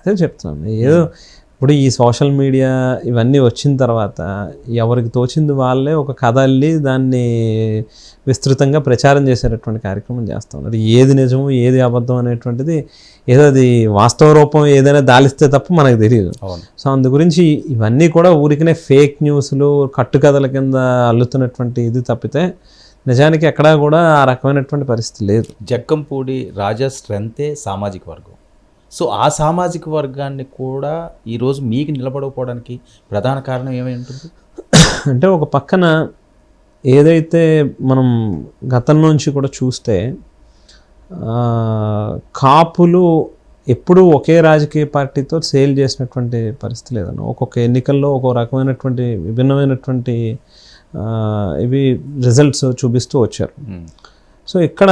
అదే చెప్తున్నాను. ఏదో ఇప్పుడు ఈ సోషల్ మీడియా ఇవన్నీ వచ్చిన తర్వాత ఎవరికి తోచింది వాళ్ళే ఒక కథ అల్లి దాన్ని విస్తృతంగా ప్రచారం చేసేటటువంటి కార్యక్రమం చేస్తూ ఉన్నారు. ఏది నిజము ఏది అబద్ధం అనేటువంటిది ఏదో అది వాస్తవ రూపం ఏదైనా దాలిస్తే తప్ప మనకు తెలియదు. సో అందు గురించి ఇవన్నీ కూడా ఊరికనే ఫేక్ న్యూస్లు కట్టుకథల కింద అల్లుతున్నటువంటి ఇది తప్పితే నిజానికి ఎక్కడా కూడా ఆ రకమైనటువంటి పరిస్థితి లేదు. జక్కంపూడి రాజా స్ట్రెంతే సామాజిక వర్గం. సో ఆ సామాజిక వర్గాన్ని కూడా ఈరోజు మీకు నిలబడకపోవడానికి ప్రధాన కారణం ఏమై ఉంటుంది? అంటే ఒక పక్కన ఏదైతే మనం గతం నుంచి కూడా చూస్తే కాపులు ఎప్పుడూ ఒకే రాజకీయ పార్టీతో సేల్ చేసినటువంటి పరిస్థితి లేదన్న. ఒక్కొక్క ఎన్నికల్లో ఒక్కో రకమైనటువంటి విభిన్నమైనటువంటి ఇవి రిజల్ట్స్ చూపిస్తూ వచ్చారు. సో ఇక్కడ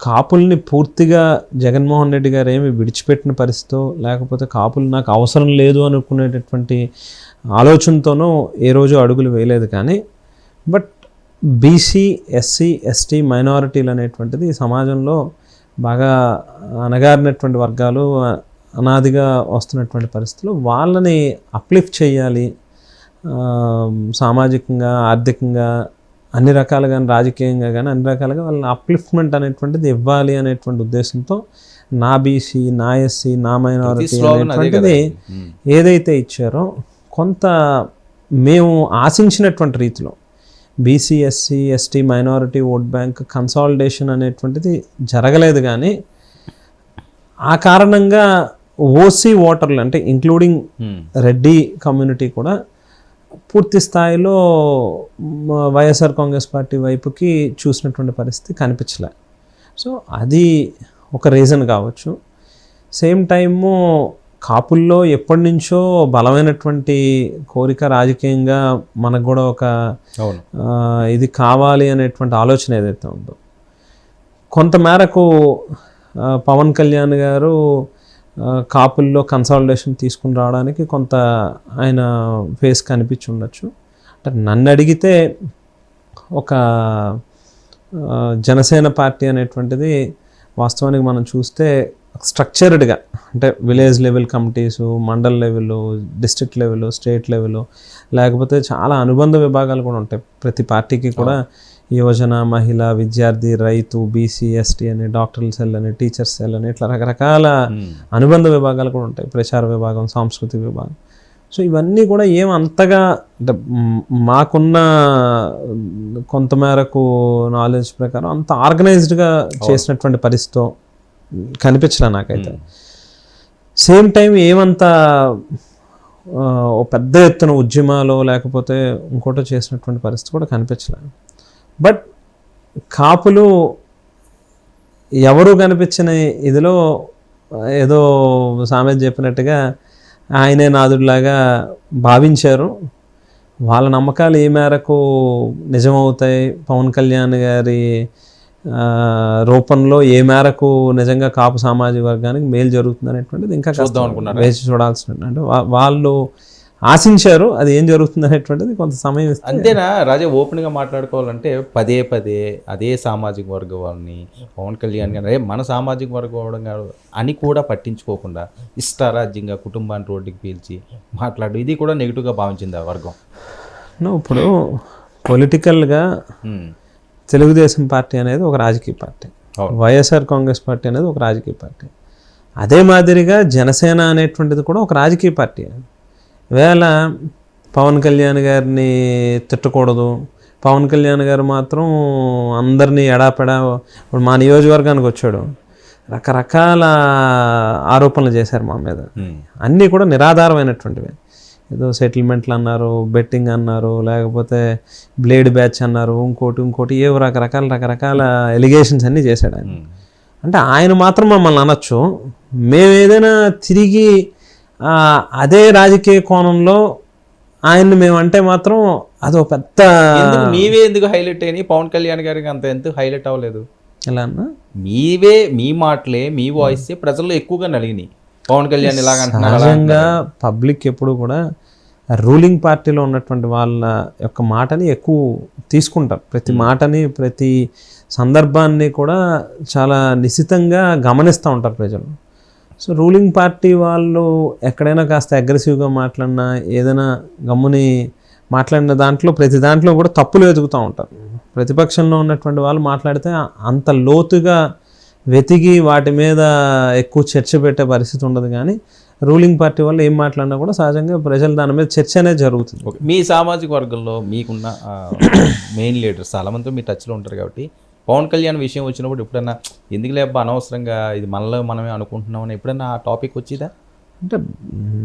కాపుల్ని పూర్తిగా జగన్మోహన్ రెడ్డి గారు ఏమి విడిచిపెట్టిన పరిస్థితో లేకపోతే కాపులు నాకు అవసరం లేదు అనుకునేటటువంటి ఆలోచనతోనూ ఏ రోజు అడుగులు వేయలేదు. కానీ బట్ బీసీ, ఎస్సీ, ఎస్టీ మైనారిటీలు అనేటువంటిది సమాజంలో బాగా అణగారినటువంటి వర్గాలు, అనాదిగా వస్తున్నటువంటి పరిస్థితులు వాళ్ళని అప్లిఫ్ట్ చేయాలి, సామాజికంగా ఆర్థికంగా అన్ని రకాలుగా రాజకీయంగా కానీ అన్ని రకాలుగా వాళ్ళని అప్లిఫ్ట్మెంట్ అనేటువంటిది ఇవ్వాలి అనేటువంటి ఉద్దేశంతో నా బీసీ, నా ఎస్సీ, నా మైనారిటీ అనేటువంటిది ఏదైతే ఇచ్చారో కొంత మేము ఆశించినటువంటి రీతిలో BC, SC, ST minority vote bank consolidation అనేటువంటిది జరగలేదు. కానీ ఆ కారణంగా ఓసీ ఓటర్లు అంటే ఇంక్లూడింగ్ రెడ్డి కమ్యూనిటీ కూడా పూర్తి స్థాయిలో వైఎస్ఆర్ కాంగ్రెస్ పార్టీ వైపుకి చూసినటువంటి పరిస్థితి కనిపించలే. సో అది ఒక రీజన్ కావచ్చు. సేమ్ టైము కాపుల్లో ఎప్పటి నుంచో బలమైనటువంటి కోరిక రాజకీయంగా మనకు కూడా ఒక ఇది కావాలి అనేటువంటి ఆలోచన ఏదైతే ఉందో కొంతమేరకు పవన్ కళ్యాణ్ గారు కాపుల్లో కన్సాలిడేషన్ తీసుకుని రావడానికి కొంత ఆయన ఫేస్ కనిపించి ఉండొచ్చు. అంటే నన్ను అడిగితే ఒక జనసేన పార్టీ అనేటువంటిది వాస్తవానికి మనం చూస్తే స్ట్రక్చర్డ్గా అంటే village level committees, mandal level, district level, state level, లేకపోతే చాలా అనుబంధ విభాగాలు కూడా ఉంటాయి ప్రతి పార్టీకి కూడా. యువజన, మహిళ, విద్యార్థి, రైతు, బీసీ, ఎస్టీ అని, డాక్టర్ల సెల్ అని, టీచర్స్ సెల్ అని, ఇట్లా రకరకాల అనుబంధ విభాగాలు కూడా ఉంటాయి. ప్రచార విభాగం, సాంస్కృతిక విభాగం. సో ఇవన్నీ కూడా ఏమంతగా అంటే మాకున్న కొంతమేరకు నాలెడ్జ్ ప్రకారం అంత ఆర్గనైజ్డ్గా చేసినటువంటి పరిస్థితి కనిపించలే నాకైతే. సేమ్ టైం ఏమంత పెద్ద ఎత్తున ఉద్యమాలు లేకపోతే ఇంకోటో చేసినటువంటి పరిస్థితి కూడా కనిపించలే. బట్ కాపులు ఎవరు కనిపించిన ఇదిలో ఏదో సామెత చెప్పినట్టుగా ఆయనే నాదుడిలాగా భావించారు. వాళ్ళ నమ్మకాలు ఏ మేరకు నిజమవుతాయి, పవన్ కళ్యాణ్ గారి రూపంలో ఏ మేరకు నిజంగా కాపు సామాజిక వర్గానికి మేలు జరుగుతుంది అనేటువంటిది ఇంకా వేచి చూడాల్సిన, అంటే వాళ్ళు ఆశించారు. అది ఏం జరుగుతుంది అనేటువంటిది కొంత సమయం ఇస్తుంది. అంతేనా రాజా? ఓపెన్గా మాట్లాడుకోవాలంటే పదే పదే అదే సామాజిక వర్గం వాళ్ళని పవన్ కళ్యాణ్ గారు మన సామాజిక వర్గం అని కూడా పట్టించుకోకుండా ఇష్టారాజ్యంగా కుటుంబాన్ని రోడ్డుకి పీల్చి మాట్లాడు, ఇది కూడా నెగిటివ్గా భావించింది ఆ వర్గం. ఇప్పుడు పొలిటికల్గా తెలుగుదేశం పార్టీ అనేది ఒక రాజకీయ పార్టీ, వైఎస్ఆర్ కాంగ్రెస్ పార్టీ అనేది ఒక రాజకీయ పార్టీ. అదే మాదిరిగా జనసేన అనేటువంటిది కూడా ఒక రాజకీయ పార్టీ. వేళ పవన్ కళ్యాణ్ గారిని తిట్టకూడదు, పవన్ కళ్యాణ్ గారు మాత్రం అందరినీ ఎడాపెడా, ఇప్పుడు మా నియోజకవర్గానికి వచ్చాడు రకరకాల ఆరోపణలు చేశారు మా మీద, అన్నీ కూడా నిరాధారమైనటువంటివి. ఏదో సెటిల్మెంట్లు అన్నారు, బెట్టింగ్ అన్నారు, లేకపోతే బ్లేడ్ బ్యాచ్ అన్నారు, ఇంకోటి ఏవో రకరకాల ఎలిగేషన్స్ అన్నీ చేశాడు ఆయన. అంటే ఆయన మాత్రం మమ్మల్ని అనొచ్చు, మేము ఏదైనా తిరిగి అదే రాజకీయ కోణంలో ఆయన్ని మేమంటే మాత్రం అదో పెద్ద మీవే ఎందుకు హైలైట్ అయినాయి, పవన్ కళ్యాణ్ గారికి అంత ఎందుకు హైలైట్ అవ్వలేదు? ఎలా అన్నా మీవే మీ మాటలే మీ వాయిస్ ప్రజల్లో ఎక్కువగా నలిగినాయి. పవన్ కళ్యాణ్ సహజంగా పబ్లిక్ ఎప్పుడు కూడా రూలింగ్ పార్టీలో ఉన్నటువంటి వాళ్ళ యొక్క మాటని ఎక్కువ తీసుకుంటారు. ప్రతి మాటని ప్రతి సందర్భాన్ని కూడా చాలా నిశితంగా గమనిస్తూ ఉంటారు ప్రజలు. సో రూలింగ్ పార్టీ వాళ్ళు ఎక్కడైనా కాస్త అగ్రెసివ్గా మాట్లాడినా, ఏదైనా గమ్ముని మాట్లాడిన దాంట్లో ప్రతి దాంట్లో కూడా తప్పులు వెతుకుతూ ఉంటారు. ప్రతిపక్షంలో ఉన్నటువంటి వాళ్ళు మాట్లాడితే అంత లోతుగా వెతికి వాటి మీద ఎక్కువ చర్చ పెట్టే పరిస్థితి ఉండదు. కానీ రూలింగ్ పార్టీ వాళ్ళు ఏం మాట్లాడినా కూడా సహజంగా ప్రజలు దాని మీద చర్చ అనేది జరుగుతుంది. మీ సామాజిక వర్గంలో మీకున్న మెయిన్ లీడర్స్ చాలామందితో మీ టచ్లో ఉంటారు కాబట్టి పవన్ కళ్యాణ్ విషయం వచ్చినప్పుడు ఎప్పుడన్నా ఎందుకు లేబ్బా అనవసరంగా ఇది మనలో మనమే అనుకుంటున్నామని ఎప్పుడన్నా ఆ టాపిక్ వచ్చిదా? అంటే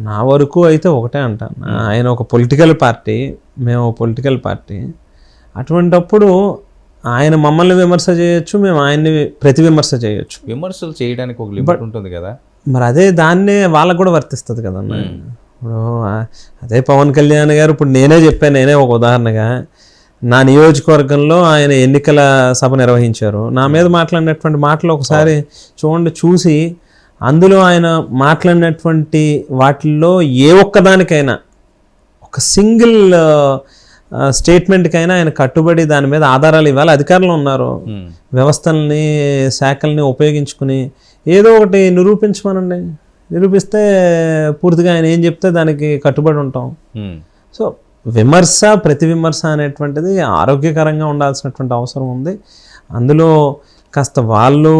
నా వరకు అయితే ఒకటే అంటాను, ఆయన ఒక పొలిటికల్ పార్టీ, మేము పొలిటికల్ పార్టీ. అటువంటప్పుడు ఆయన మమ్మల్ని విమర్శ చేయొచ్చు, మేము ఆయన్ని ప్రతి విమర్శ చేయొచ్చు. విమర్శలు చేయడానికి ఒక లిమిట్ ఉంటుంది కదా. మరి అదే దాన్నే వాళ్ళకు కూడా వర్తిస్తుంది కదన్న. ఇప్పుడు అదే పవన్ కళ్యాణ్ గారు, ఇప్పుడు నేనే చెప్పాను, నేనే ఒక ఉదాహరణగా నా నియోజకవర్గంలో ఆయన ఎన్నికల సభ నిర్వహించారు. నా మీద మాట్లాడినటువంటి మాటలు ఒకసారి చూసి అందులో ఆయన మాట్లాడినటువంటి వాటిల్లో ఏ ఒక్కదానికైనా ఒక సింగిల్ స్టేట్మెంట్కైనా ఆయన కట్టుబడి దాని మీద ఆధారాలు ఇవ్వాలి. అధికారులు ఉన్నారు, వ్యవస్థల్ని శాఖల్ని ఉపయోగించుకుని ఏదో ఒకటి నిరూపించమనండి. నిరూపిస్తే పూర్తిగా ఆయన ఏం చెప్తే దానికి కట్టుబడి ఉంటాం. సో విమర్శ, ప్రతి విమర్శ అనేటువంటిది ఆరోగ్యకరంగా ఉండాల్సినటువంటి అవసరం ఉంది. అందులో కాస్త వాళ్ళు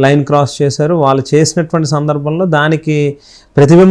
లైన్ క్రాస్ చేశారు. వాళ్ళు చేసినటువంటి సందర్భంలో దానికి ప్రతి విమర్శ